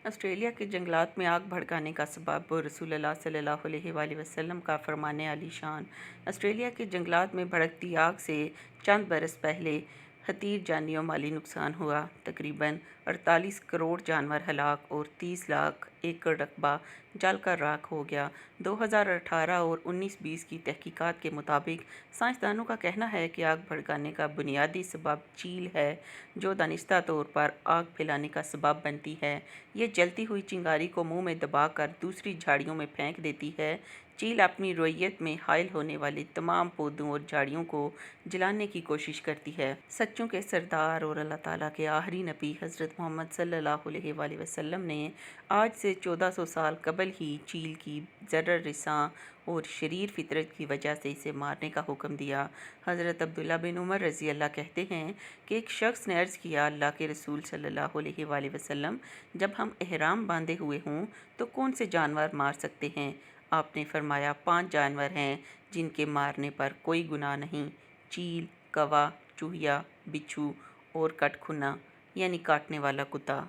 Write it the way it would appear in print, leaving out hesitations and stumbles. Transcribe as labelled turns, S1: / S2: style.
S1: Australia کے جنگلات میں آگ بھڑکانے کا سبب رسول اللہ صلی اللہ علیہ وآلہ وسلم کا فرمان عالی شان۔ آسٹریلیا کے جنگلات میں بھڑکتی آگ سے چند برس پہلے خطیر جانی و مالی نقصان ہوا۔ تقریباً 48 کروڑ جانور ہلاک اور 30 لاکھ ایکڑ رقبہ جل کر راکھ ہو گیا۔ 2018 اور 19-20 کی تحقیقات کے مطابق سائنسدانوں کا کہنا ہے کہ آگ بھڑکانے کا بنیادی سبب چیل ہے، جو دانستہ طور پر آگ پھیلانے کا سبب بنتی ہے۔ یہ جلتی ہوئی چنگاری کو منہ میں دبا کر دوسری جھاڑیوں میں پھینک دیتی ہے۔ چیل اپنی رویت میں حائل ہونے والے تمام پودوں اور جھاڑیوں کو جلانے کی کوشش کرتی ہے۔ سچوں کے سردار اور اللہ تعالیٰ کے آخری نبی حضرت محمد صلی اللہ علیہ وآلہ وسلم نے آج سے 1400 سال قبل ہی چیل کی ضرر رساں اور شریر فطرت کی وجہ سے اسے مارنے کا حکم دیا۔ حضرت عبداللہ بن عمر رضی اللہ کہتے ہیں کہ ایک شخص نے عرض کیا، اللہ کے رسول صلی اللہ علیہ وآلہ وسلم، جب ہم احرام باندھے ہوئے ہوں تو کون سے جانور مار سکتے ہیں؟ آپ نے فرمایا، 5 جانور ہیں جن کے مارنے پر کوئی گناہ نہیں: چیل، کوا، چوہیا، بچھو اور کٹکھنا یعنی کاٹنے والا کتا۔